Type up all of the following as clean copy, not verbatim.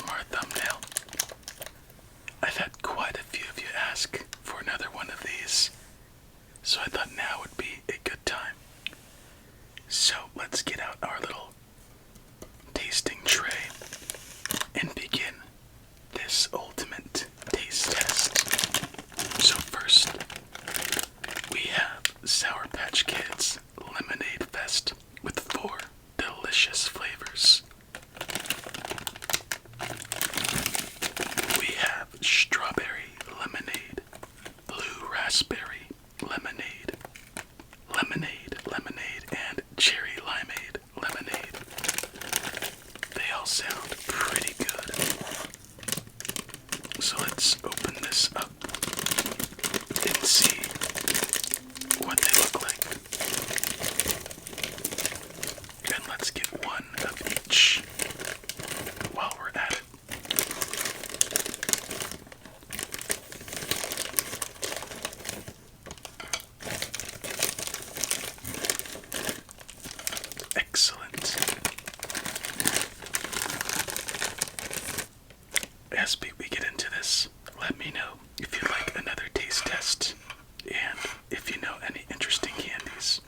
ASMR thumbnail. I've had quite a few of you ask for another one of these, so I thought now would be a good time. So let's get out our little tasting tray and begin this ultimate taste test. So first, we have Sour Patch Kids Lemonade Fest with 4 delicious flavors. We have strawberry lemonade, blue raspberry lemonade, lemonade, and cherry limeade lemonade. They all sound pretty good. So let's open this up and see what they look like. And let's get one of each while we're at it. Excellent. As we get into this, let me know if you'd like another taste test and if you know any interesting candies.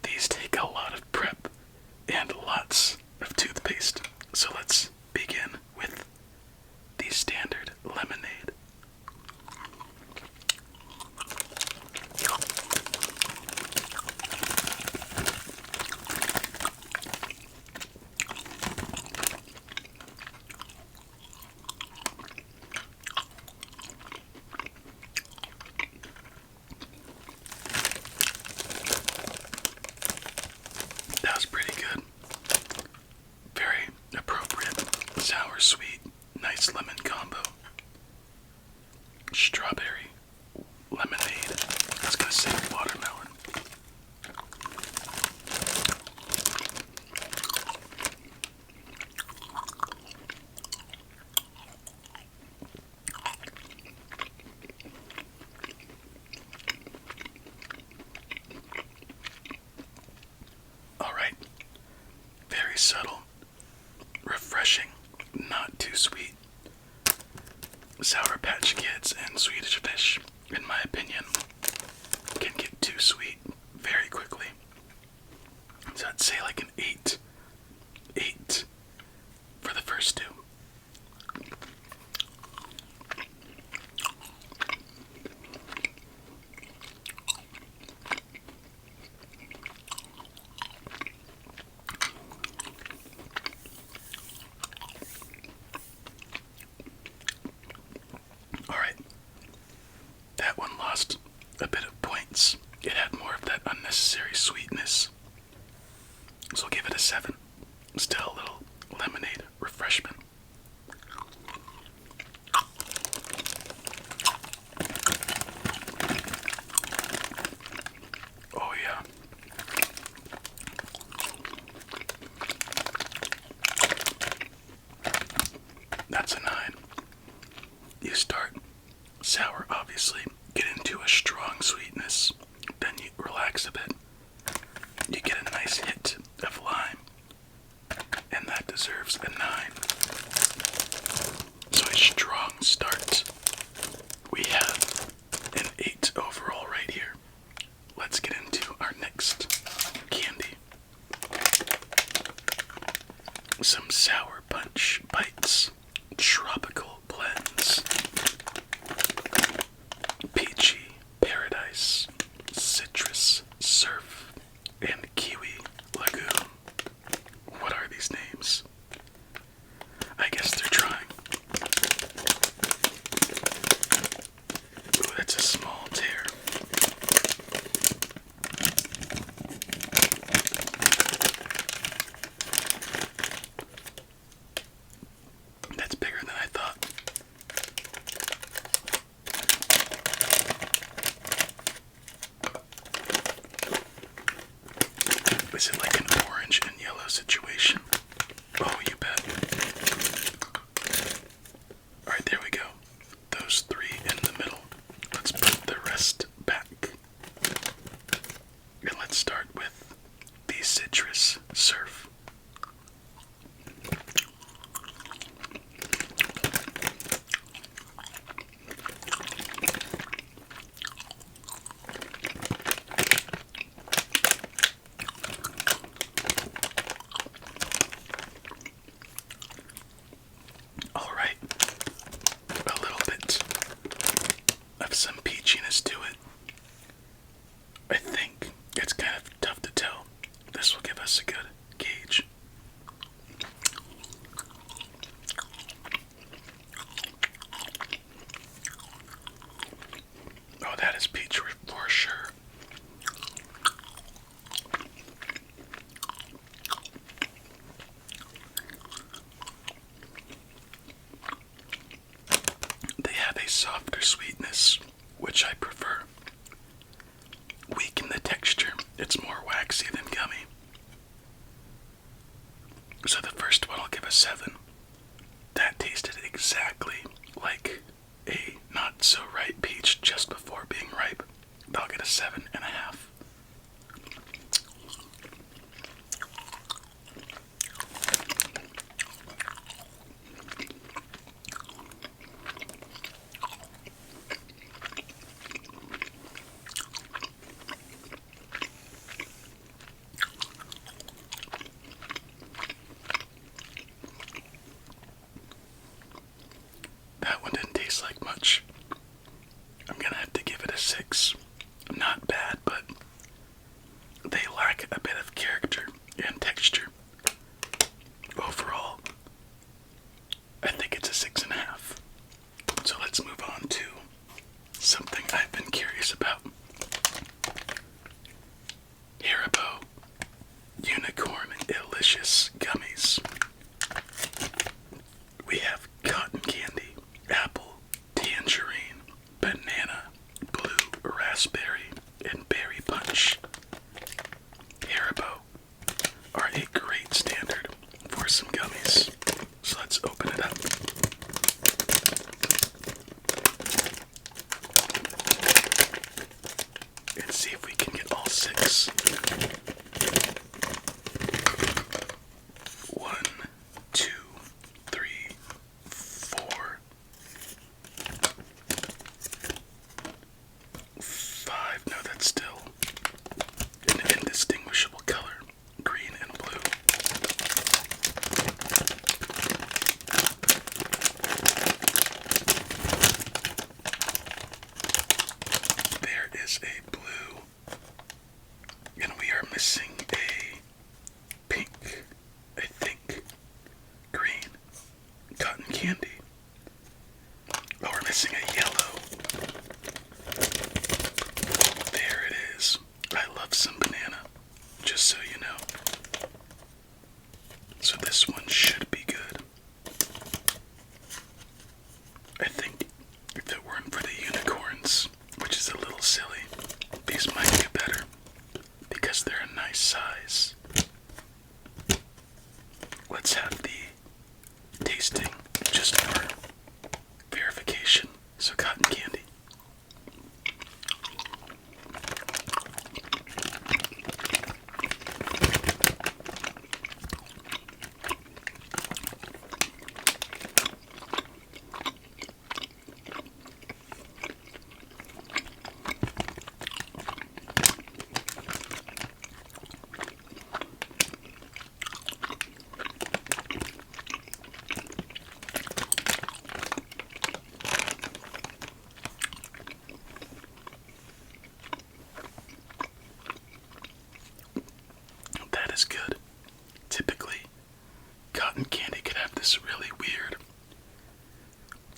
These take a lot of prep and lots of toothpaste, so let's begin with the standard lemonade. That was pretty good. Very appropriate. Sour, sweet, nice lemon combo. Strawberry, lemonade. I was gonna say watermelon. Alright. Very subtle. Refreshing. Not too sweet. Sour Patch Kids and Swedish Fish, in my opinion, can get too sweet very quickly. So I'd say like an 8. 8 for the first two. Alright, that one lost a bit of points. It had more of that unnecessary sweetness. So I'll give it a 7. Still a little lemonade refreshment. Oh yeah. That's a 9. You start sour, obviously, get into a strong sweetness, then you relax a bit. You get a nice hit of lime, and that deserves a 9. So a strong start. We have an 8 overall right here. Let's get into our next candy. Some Sour Punch Bites Tropical Blends. Peachy Paradise, Citrus Surf, and Kiwi Lagoon. What are these names? I guess they're trying. Ooh, that's a small tear. That's bigger than I thought. right? A little bit of some peachiness to it. I think it's kind of tough to tell. This will give us a good gauge. Oh, that is peach for sure. They have a softer sweetness, which I prefer. Weak in the texture, it's more waxy than gummy. So the first one I'll give a 7. That tasted exactly like a not so ripe peach just before being ripe. I'll get a 7.5. That one didn't taste like much. I'm gonna have to give it a 6. Not bad, but they lack a bit of character and texture. Overall, I think it's a 6.5. So let's move on to something I've been curious about. Haribo Unicorn Delicious Gummies. We have cotton candy, apple, tangerine, banana, blue raspberry, and berry punch. Haribo are a great standard for some gummies. So let's open it up. And see if we can get all 6. 1, 2, 3, 4, 5. No, that's still an indistinguishable color. Green and blue. There is a blue, and we are missing a pink, I think, green, cotton candy. Oh, we're missing a yellow. There it is. I love some banana, just so you know. So this one should be good. I think if it weren't for the unicorns, which is a little silly, these might be better because they're a nice size. Let's have the tasting just for verification. So cotton candy. That is good. Typically, cotton candy could have this really weird,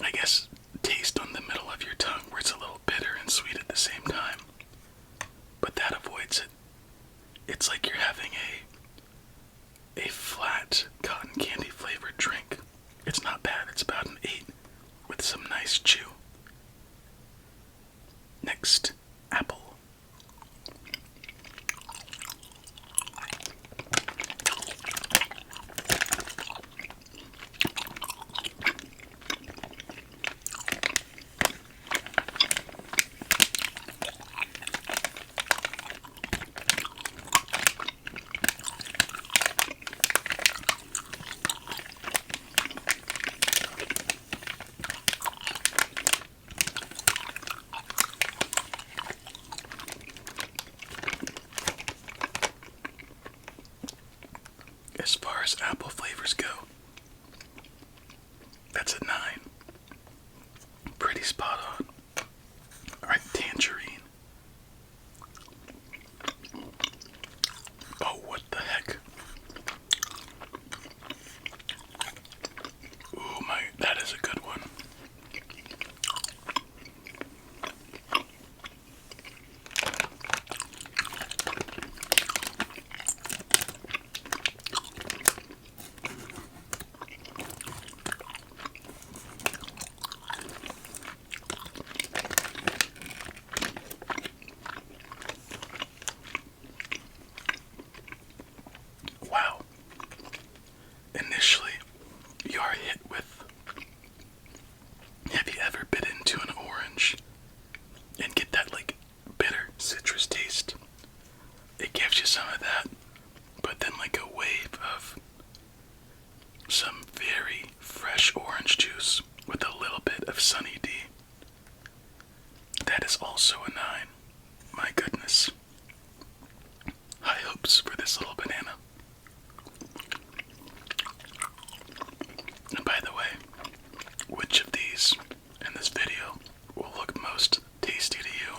I guess, taste on the middle of your tongue where it's a little bitter and sweet at the same time. But that avoids it. It's like you're having a flat cotton candy flavored drink. It's not bad. It's about an 8 with some nice chew. Next, apple. spot on. Alright, tangerine. Oh, what the heck? Ooh, that is a good one. Wow. Initially, you are hit with, have you ever bit into an orange and get that like bitter citrus taste? It gives you some of that, but then like a wave of some very fresh orange juice with a little bit of Sunny D. That is also a 9. My goodness. High hopes for this little banana. And by the way, which of these in this video will look most tasty to you?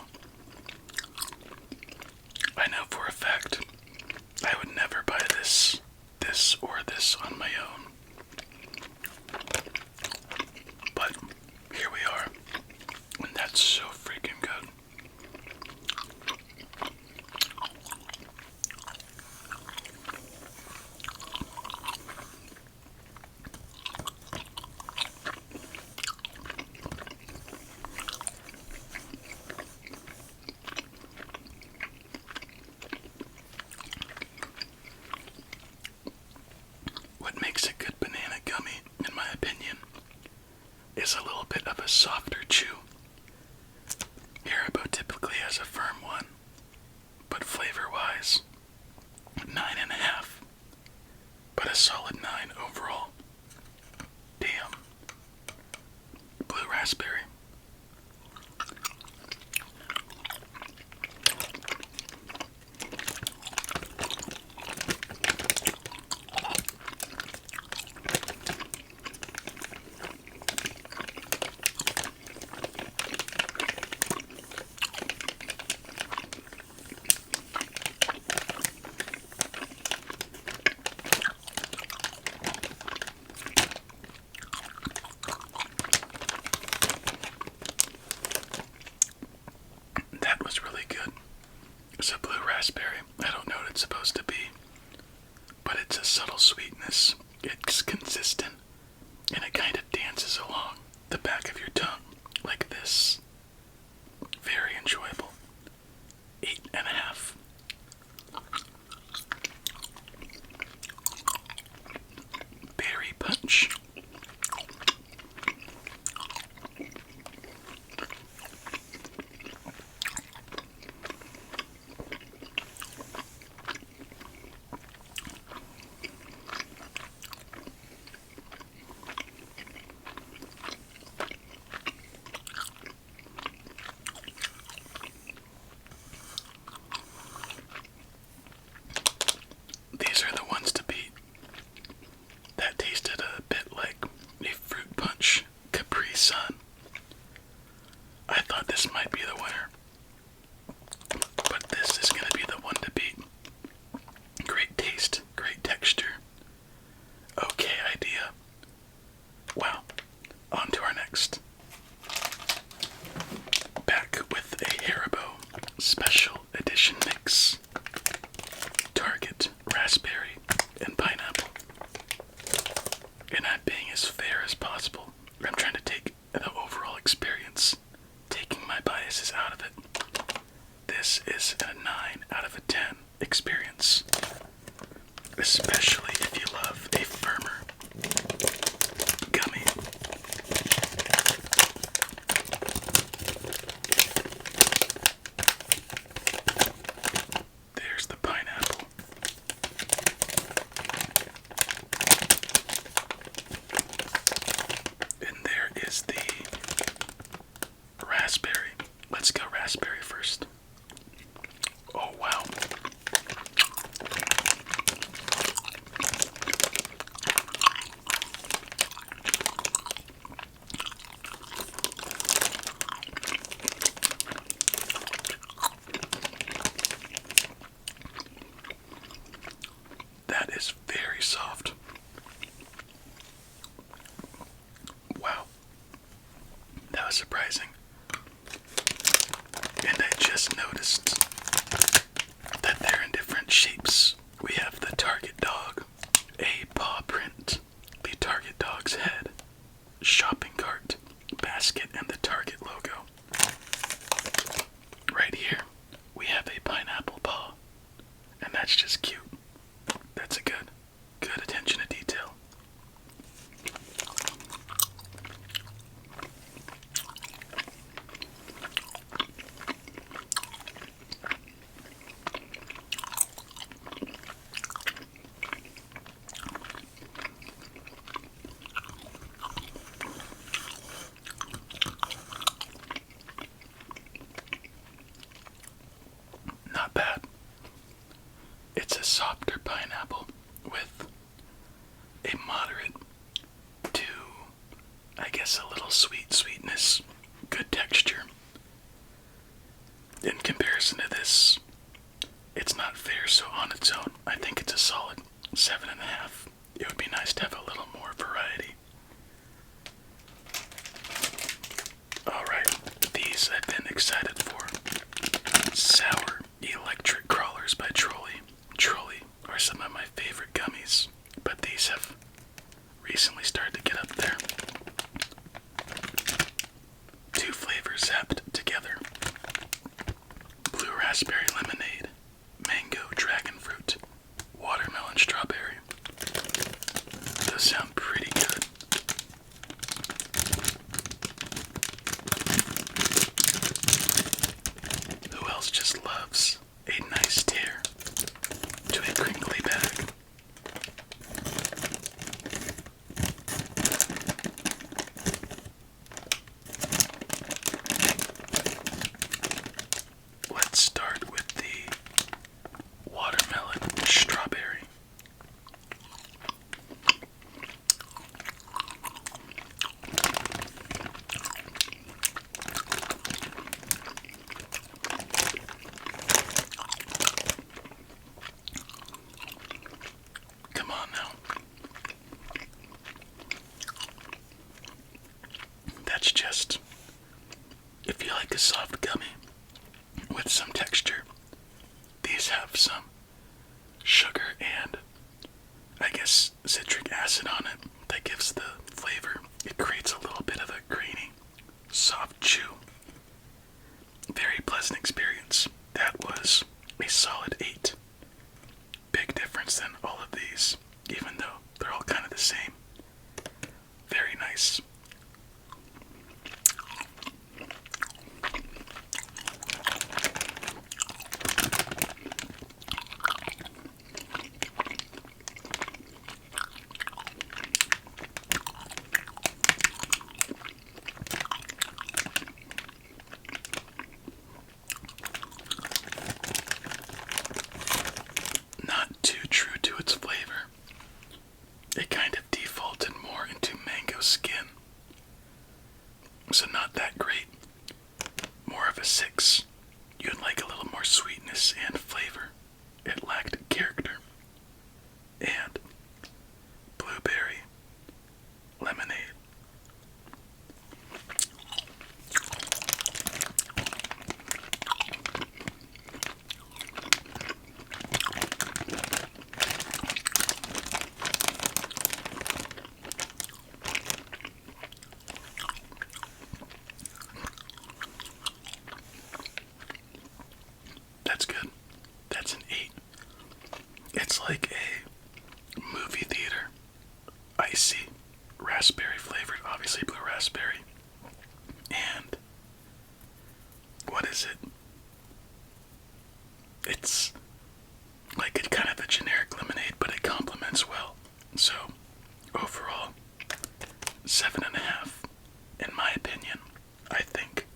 I know for a fact I would never buy this or this on my own. But here we are, and that's so freaking good. What makes a good banana gummy, in my opinion, is a little bit of a softer chew. Haribo typically has a firm one, but flavor-wise, 9.5, but a solid 9 overall. Damn. Blue raspberry. That was really good. It's a blue raspberry. I don't know what it's supposed to be, but it's a subtle sweetness. It's consistent, and it kind of dances along the back of your tongue like this. Very enjoyable. 8.5. Berry punch. These are the ones to beat. That tasted a bit like a fruit punch Capri Sun. I thought this might be the winner, but this is going to be the one to beat. Great taste, great texture. Okay idea. Wow. On to our next. Back with a Haribo special edition mix. Target, raspberry, and pineapple. And I'm being as fair as possible. I'm trying to take the overall experience, taking my biases out of it. This is a 9 out of a 10 experience. Especially if you love a firmer gummy. There's the pineapple. And there is the raspberry. Let's go raspberry first. Oh, wow. surprising. And I just noticed that they're in different shapes. We have the Target dog, a paw print, the Target dog's head, shopping cart, basket, and the Target logo. Right here, we have a pineapple paw, and that's just cute. That's a good attention to detail. Not bad. It's a softer pineapple with a moderate to, I guess, a little sweetness, good texture. In comparison to this, it's not fair, so on its own, I think it's a solid 7.5. It would be nice to have a little more variety. Alright, these I've been excited for. Sour Electric Crawlers by Trolli. Trolli are some of my favorite gummies, but these have recently started to get up there. 2 flavors zapped together. Blue raspberry lemonade, mango dragon fruit, watermelon strawberry. Those sound pretty good. Who else just loves a nice tear to a crinkly bag? Let's start with the watermelon strawberry. Come on now. That's just, if you like a soft gummy with some texture, these have some sugar and, I guess, citric acid on it that gives the flavor. It creates a little bit of a grainy, soft chew. Very pleasant experience. That was a solid 8. Big difference than all of these, even though they're all kind of the same. Very nice. Not too true to its flavor. It kind of defaulted more into mango skin. So not that great. More of a 6. You'd like a little more sweetness and flavor. It lacked character. And blueberry lemonade. That's good. That's an 8. It's like a movie theater, icy, raspberry flavored, obviously blue raspberry. And what is it? It's like a kind of a generic lemonade, but it complements well. So overall, 7.5. In my opinion, I think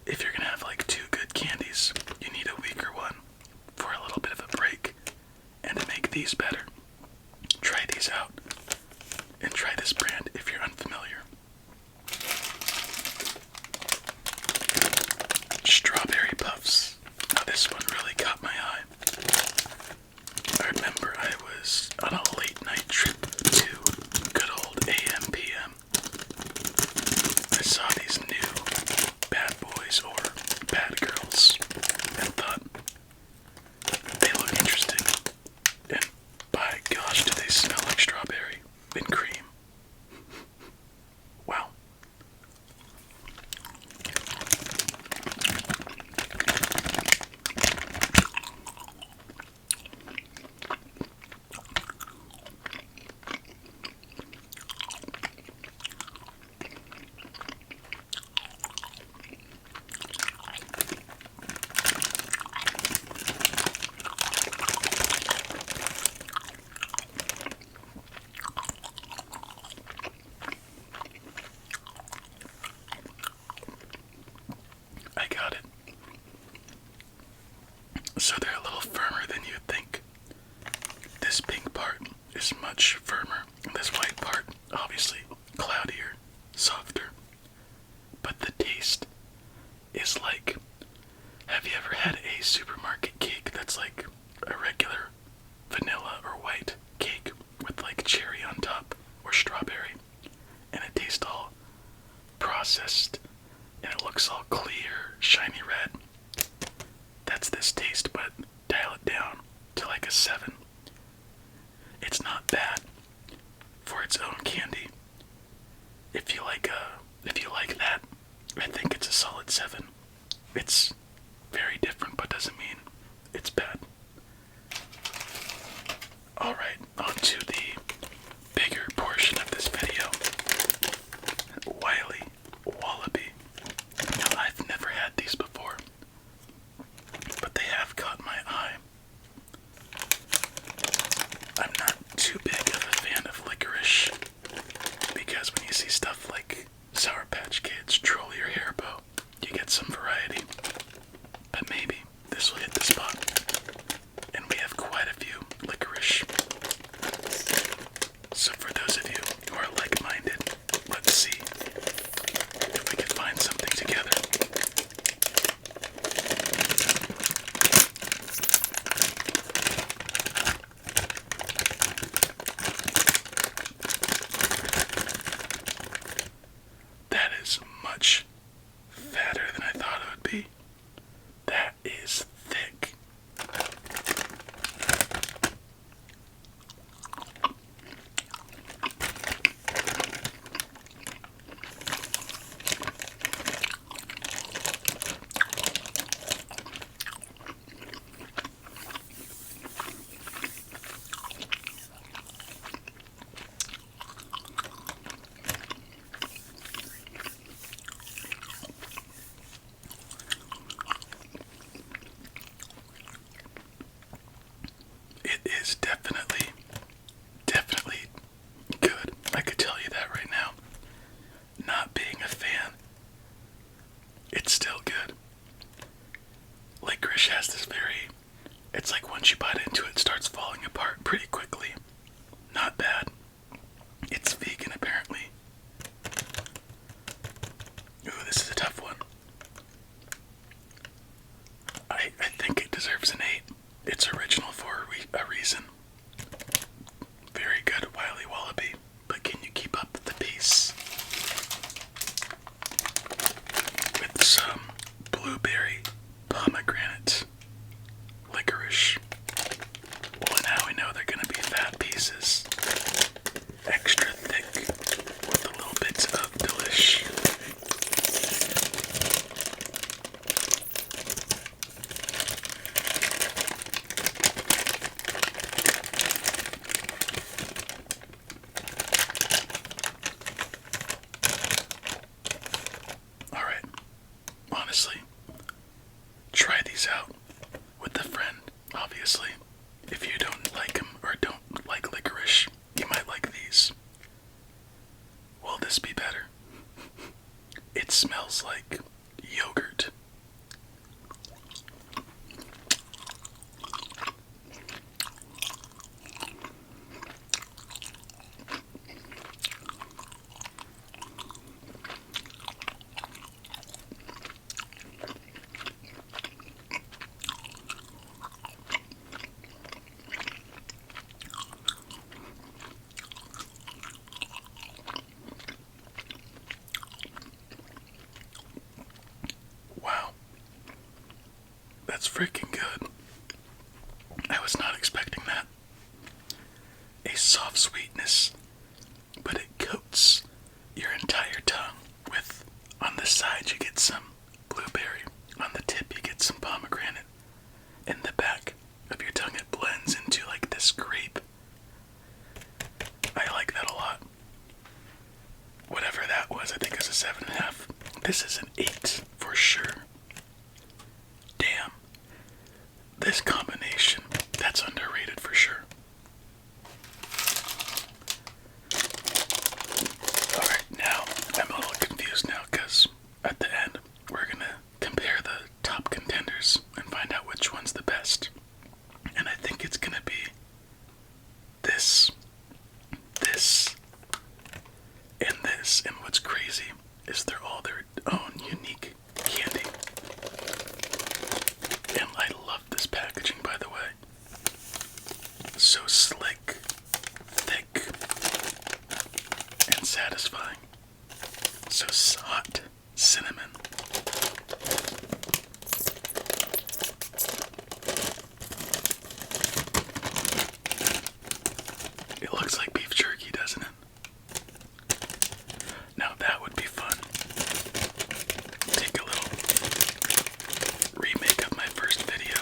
if you're gonna have like 2 good candies, you need a weaker one for a little bit of a break. And to make these better, try these out. And try this brand if you're unfamiliar. Strawberry Puffs. Now this one really caught my eye. I remember I was on a late night trip to good old AM/PM, processed and it looks all clear, shiny red. That's this taste, but dial it down to like a 7. It's not bad for its own candy. If you like that, I think it's a solid 7. It's very different, but doesn't mean it's bad. Alright, on to the bigger portion of this video. Wiley Wallaby. Now, I've never had these before, but they have caught my eye. I'm not too big of a fan of licorice, because when you see stuff like Sour Patch Kids, Trolli, or Haribo, you get some variety. But maybe this will hit the spot. And we have quite a few licorice. So for those of you who are like-minded, let's see if we can find something together. That is much fatter than I thought it would be. That is thick. It is definitely good. I could tell you that right now. Not being a fan, it's still good. Licorice has this it's like once you bite into it, it starts falling apart pretty quickly. Not bad. It's vegan apparently. Ooh, this is a tough one. I think it deserves an 8. It's original for a reason. Very good, Wiley Wallaby. But can you keep up the pace? With some blueberry, pomegranate, licorice. Well, now we know they're going to be fat pieces. Extra thick with a little bit of delish. Alright, honestly, try these out with a friend, obviously. If you don't like them or don't like licorice, you might like these. Will this be better? It smells like yogurt. Wow. That's freaking good. I was not expecting that. A soft sweetness, but it coats your entire tongue with, on the side you get some blueberry, on the tip you get some pomegranate, in the back of your tongue it blends into like this grape. I like that a lot. Whatever that was, I think it was a 7.5. This is an 8 for sure. Damn. This combination, that's underrated for sure. Alright, now I'm a little confused now because at the end we're gonna compare the top contenders and find out which one's the best. And I think it's gonna be this, and this. And what's crazy is they're all their own unique candy. And I love this packaging, by the way. So slick, thick, and satisfying. So hot cinnamon. It looks like beef jerky, doesn't it? Now that would be fun. Take a little remake of my first video.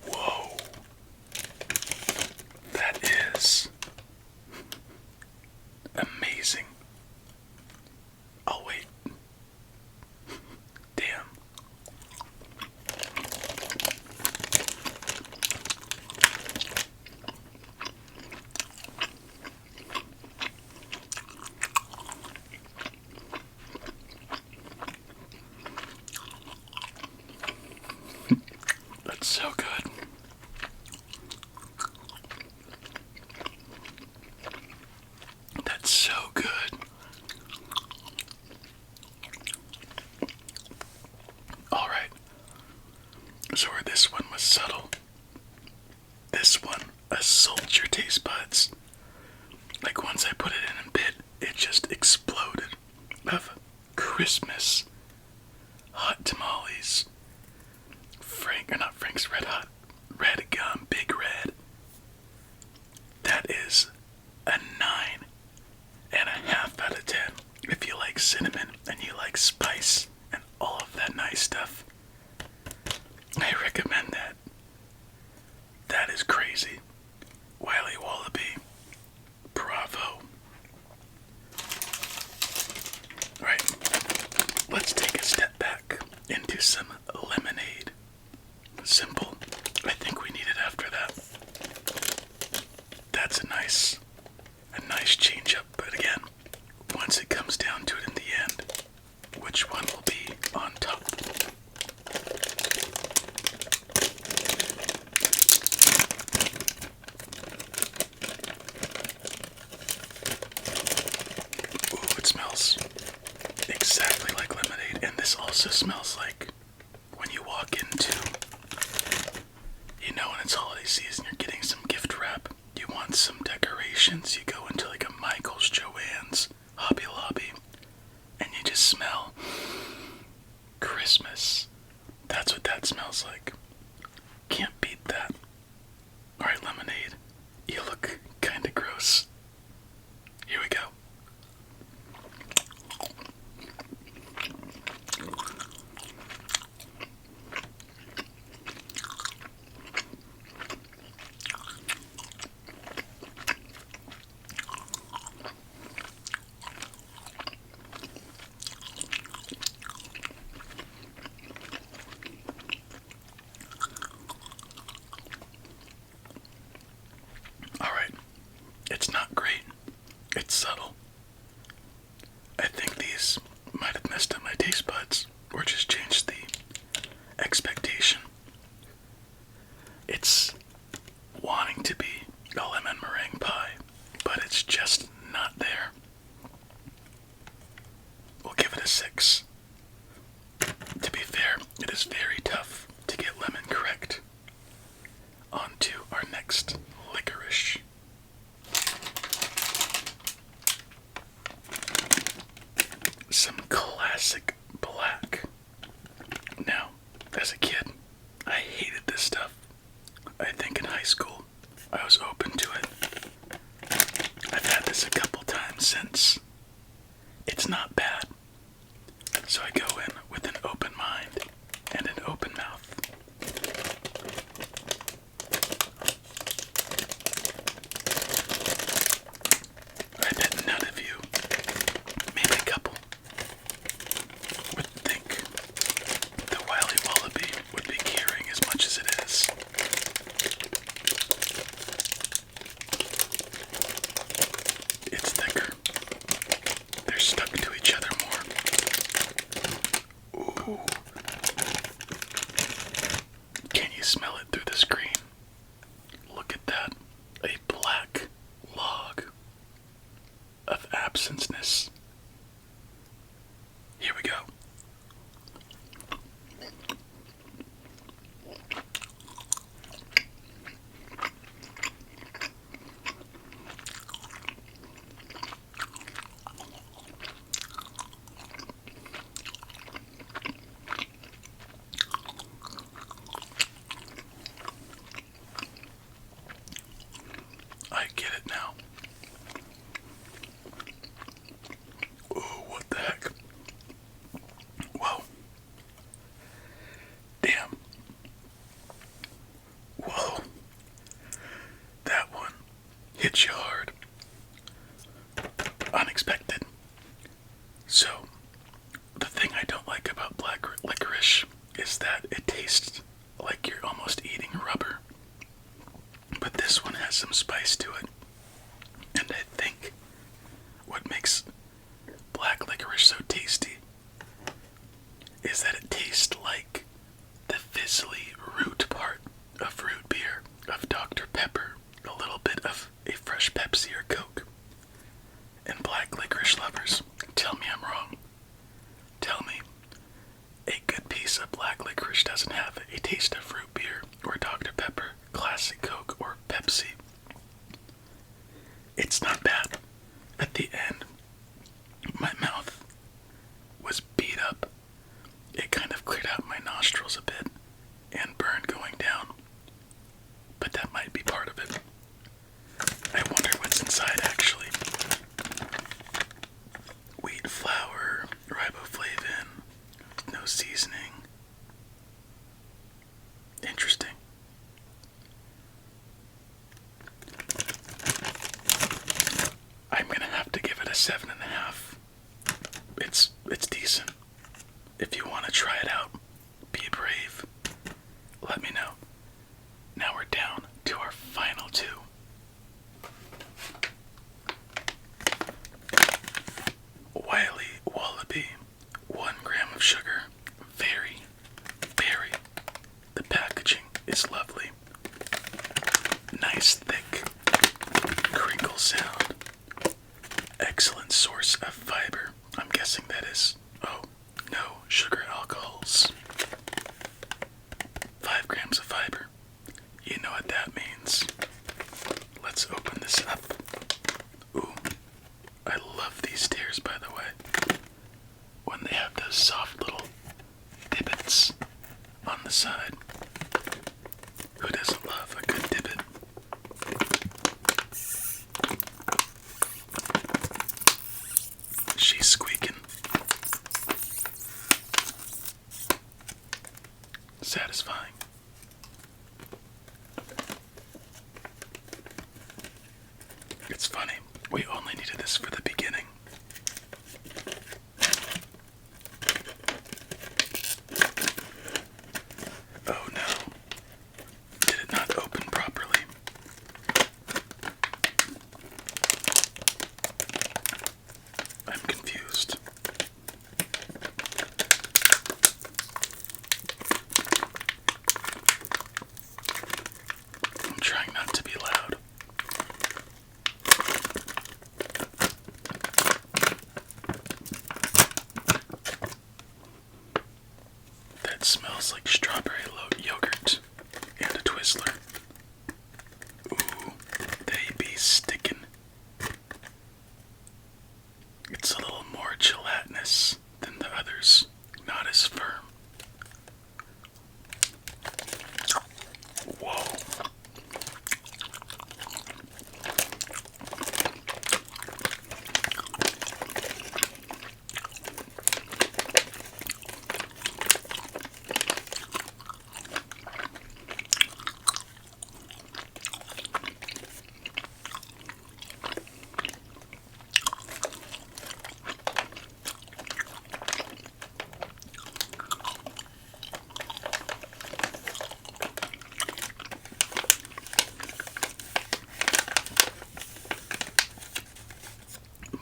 Whoa. That is amazing. Oh wait. Damn. That's so good. That's so good. Alright. So where this one was subtle, this one assaults your taste buds. Like once I put it in a bit, it just exploded of Christmas hot tamales. Frank's Red Hot, Red Gum, Big Red. That is a 9.5 out of 10. If you like cinnamon and you like spice and all of that nice stuff, I recommend that. That is crazy. Wiley Wallaby, bravo. Alright, let's take a step back into some lemonade. Simple. I think we need it after that. That's a nice change up, but again, once it comes down to it in the end, which one will be on top? Ooh, it smells exactly like lemonade, and this also smells like when you walk into, you know, when it's holiday season, you're getting some gift wrap, you want some decorations, you go into like a Michael's, Joann's, Hobby Lobby, and you just smell Christmas. That's what that smells like. Can't beat that. Alright, lemonade, you look kinda gross. Here we go. Alright, it's not great. It's subtle. I think these might have messed up my taste buds or just changed the expectation. It's wanting to be a lemon meringue pie, but it's just not there. We'll give it a 6. To be fair, it is very tough to get lemon correct. On to our next licorice. Some classic black. Now, as a kid, I hated this stuff. I think in high school, I was open to it. I've had this a couple times since. It's not bad. So I go in with an open mind and an open mouth. I bet none of you, maybe a couple, would think the Wiley Wallaby would be curing as much as it is. It's thicker. They're stuck to each other more. Ooh, hits you hard. Unexpected. So, the thing I don't like about black licorice is that it tastes like you're almost eating rubber. But this one has some spice to it. And I think what makes black licorice so tasty is that it tastes like the fizzly root part of root beer, of Dr. Pepper, a little bit of a fresh Pepsi or Coke. And black licorice lovers, tell me I'm wrong. Tell me a good piece of black licorice doesn't have a taste of root beer or Dr. Pepper, classic Coke, or Pepsi. It's not bad. At the end, my mouth was beat up. It kind of cleared out my nostrils a bit and burned going down. But that might be part of it. I wonder what's inside actually. Wheat flour, riboflavin, no seasoning. Interesting. I'm gonna have to give it a 7.5. It's decent. If you want to try it out, be brave. Let me know. Now we're down to our final two. Wiley Wallaby, 1 gram of sugar. Very, very. The packaging is lovely. Nice thick crinkle sound. Excellent source of fiber. I'm guessing that is, no sugar alcohols. 5 grams of fiber. You know what that means. Let's open this up. Ooh, I love these tears, by the way. When they have those soft little divots on the side. Who doesn't love a good divot? She's squeaking. Satisfying. It's funny, we only needed this for the beginning. Oh no. Did it not open properly? I'm confused. I'm trying not to be loud. That smells like strawberry yogurt and a Twizzler. Ooh, they be stickin'. It's a little more gelatinous than the others, not as firm. Whoa.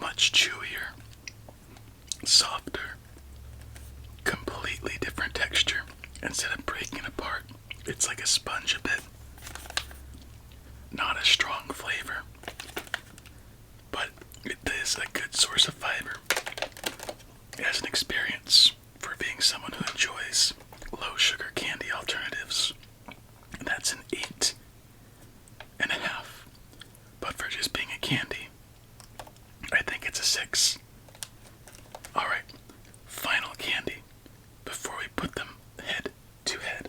Much chewier, softer, completely different texture. Instead of breaking it apart, it's like a sponge a bit. Not a strong flavor, but it is a good source of fiber. As an experience for being someone who enjoys low sugar candy alternatives, that's an 8.5. But for just being a candy, I think it's a 6. Alright, final candy before we put them head to head.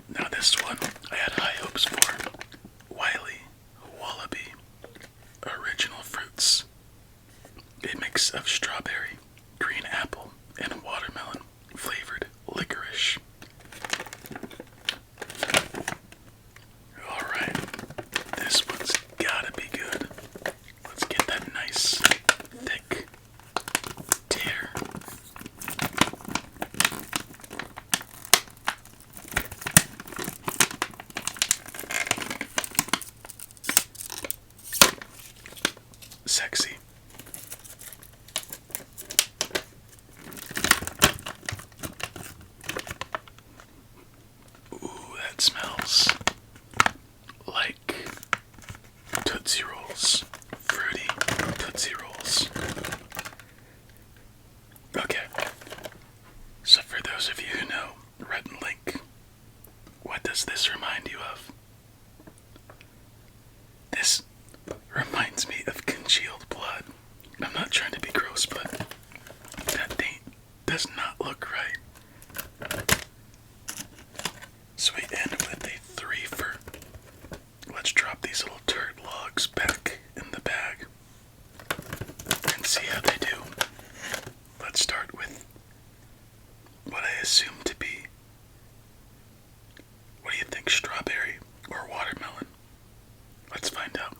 Now this one I had high hopes for. Wiley Wallaby Original Fruits. A mix of strawberry, green apple, and watermelon flavored licorice. who know Rhett and Link, what does this remind you of? This reminds me of congealed blood. I'm not trying to be gross, but that does not look right. So we end with a 3 for. Let's drop these little turd logs back in the bag and see how they do. Let's start with what I assume to be, what do you think, strawberry or watermelon? Let's find out.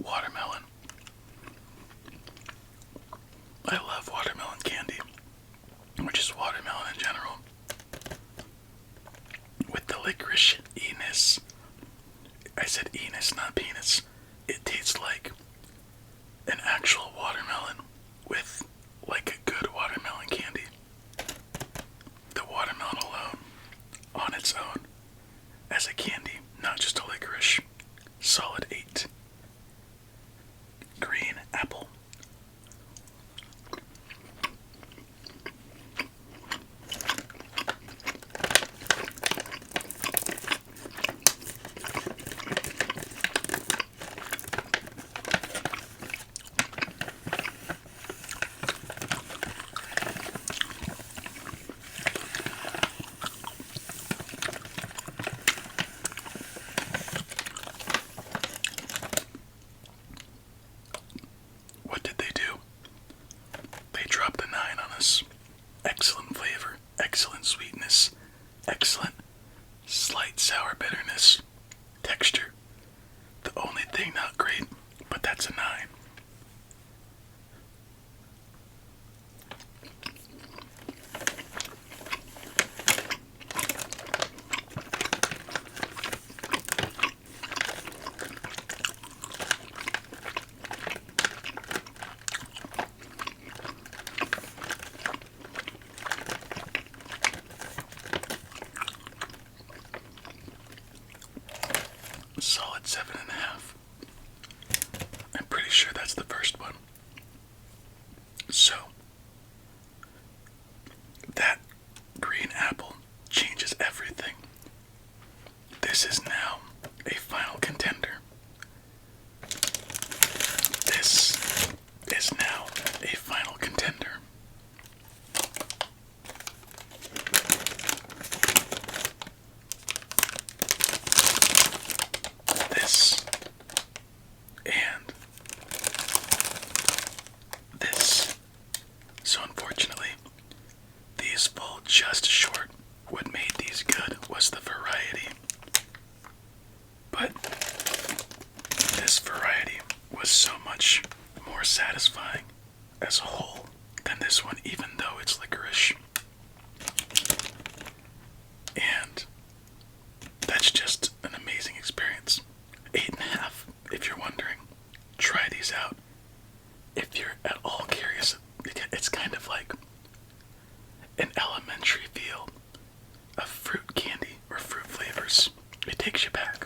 Watermelon. I love watermelon candy, or just watermelon in general. With the licorice E-ness. I said E-ness, not penis. It tastes like an actual watermelon with like a good watermelon candy. The watermelon alone, on its own, as a candy, not just a licorice. Solid 8. Green apple. What did they do? They dropped a 9 on us. Excellent flavor, excellent sweetness, excellent slight sour bitterness, texture. The only thing not great, but that's a 9. Solid 7.5. I'm pretty sure that's the first one. So, that green apple changes everything. This is now a final contender. This is now a final contender. This and this. So unfortunately, these fall just short. What made these good was the variety. But this variety was so much more satisfying as a whole than this one, even though it's licorice. And that's just an amazing experience. 8.5, if you're wondering. Try these out. If you're at all curious, it's kind of like an elementary feel of fruit candy or fruit flavors. It takes you back.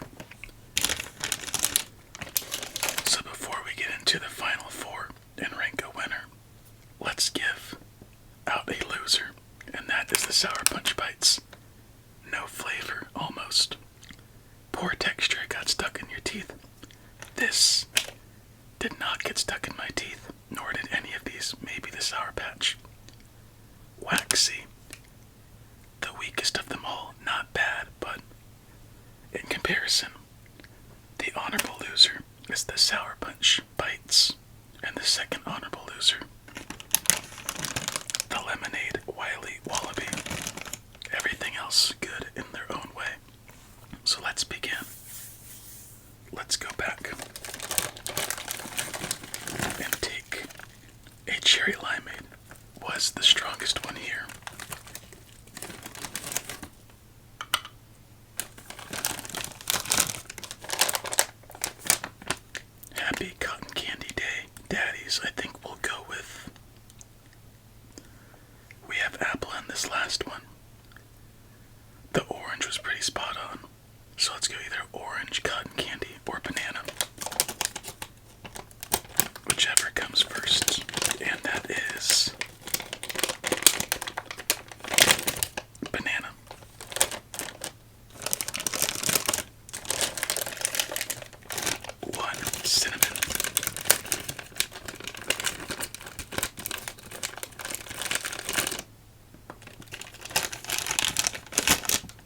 So before we get into the final 4 and rank a winner, let's give out a loser, and that is the Sour Punch Bites. No flavor, almost. Poor texture, got stuck in your teeth. This did not get stuck in my teeth, nor did any of these, maybe the Sour Patch. Waxy. The weakest of them all, not bad, but in comparison, the honorable loser is the Sour Punch Bites, and the second honorable loser, the Lemonade Wiley Wallaby. Everything else good in their own way. So let's begin. Let's go back and take a cherry limeade. Was the strongest one here. spot on. So let's go either orange cotton candy or banana. Whichever comes first. And that is banana. One cinnamon.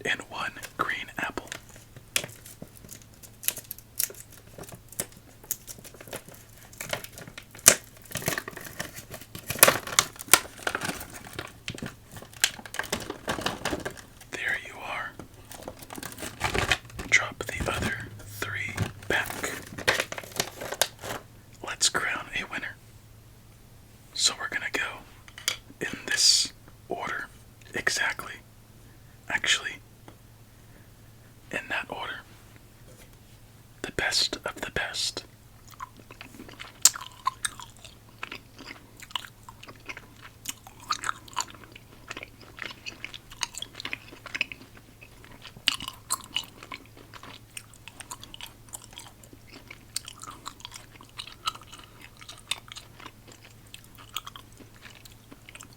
And one green apple. There you are. Drop the other 3 back. Let's crown a winner. So we're gonna go in this order exactly. Actually, in that order. The best of the best.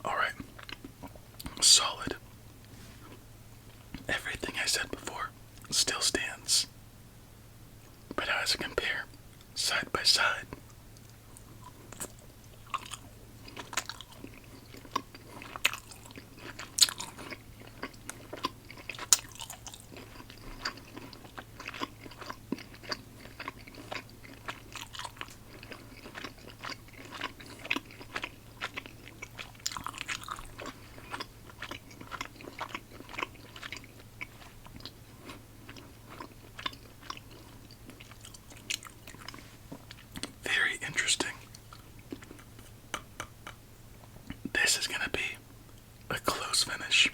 Alright. Solid. Everything I said before still stands. But how does it compare side by side? Very interesting. This is going to be a close finish.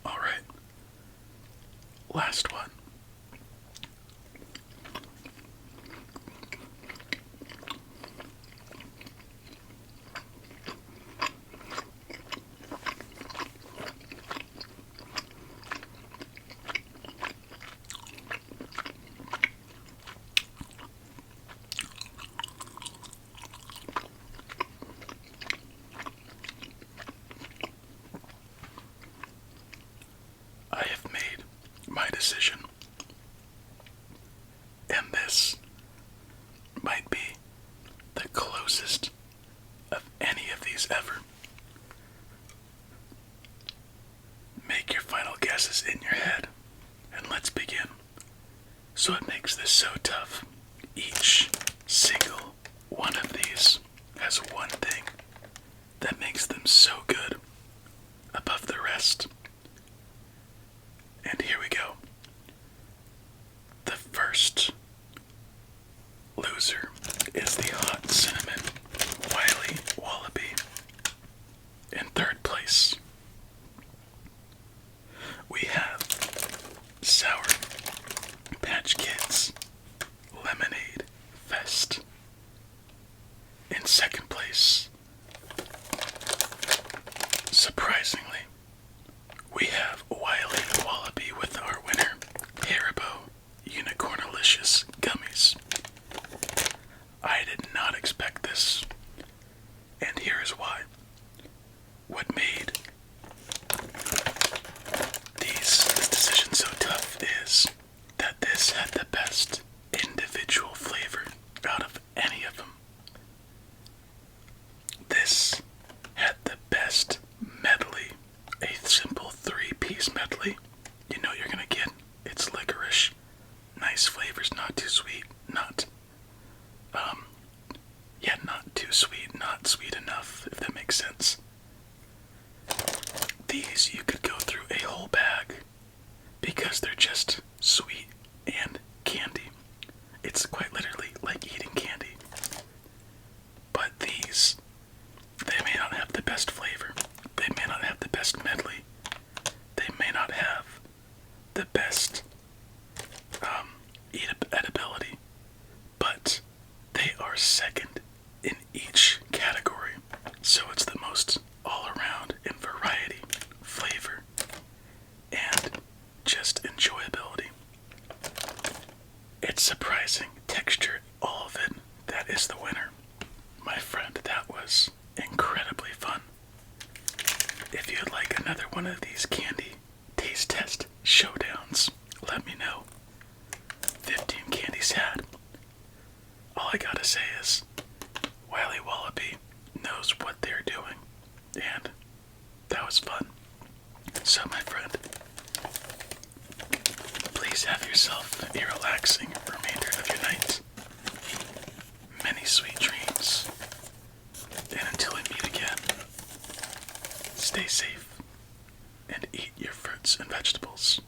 Alright. Last one. I have made my decision. And this might be the closest of any of these ever. Make your final guesses in your head, and let's begin. So what makes this so tough? Each single one of these has one thing that makes them so good above the rest. And here we go. The first loser is the hot cinnamon Wiley Wallaby. In third place, we have Sour Patch Kids Lemonade Fest. In second place, surprisingly, we have Wiley Wallaby with our winner, Haribo Unicornalicious Gummies. I did not expect this, and here is why. What made this decision so tough is that this had the best individual flavor out of any of them. This had the best medley, a simple 3-piece medley. You know you're gonna get. It's licorice, nice flavors, not too sweet, not too sweet, not sweet enough, if that makes sense. these you could go through a whole bag because they're just sweet and candy. It's quite literally like eating candy. But these, they may not have the best flavor. They may not have the best medley. They may not have the best edibility. But they are second in each category. So it's the most all around in variety, flavor, and just enjoyability. It's surprising texture, all of it. That is the winner. My friend, that was incredibly fun. If you'd like another one of these candy taste test showdowns, let me know. 15 candies had. All I gotta say is, Wiley Wallaby knows what they're doing, and that was fun. So my friend, please have yourself a relaxing remainder of your night. Many sweet dreams, and until we meet again, stay safe and eat your fruits and vegetables.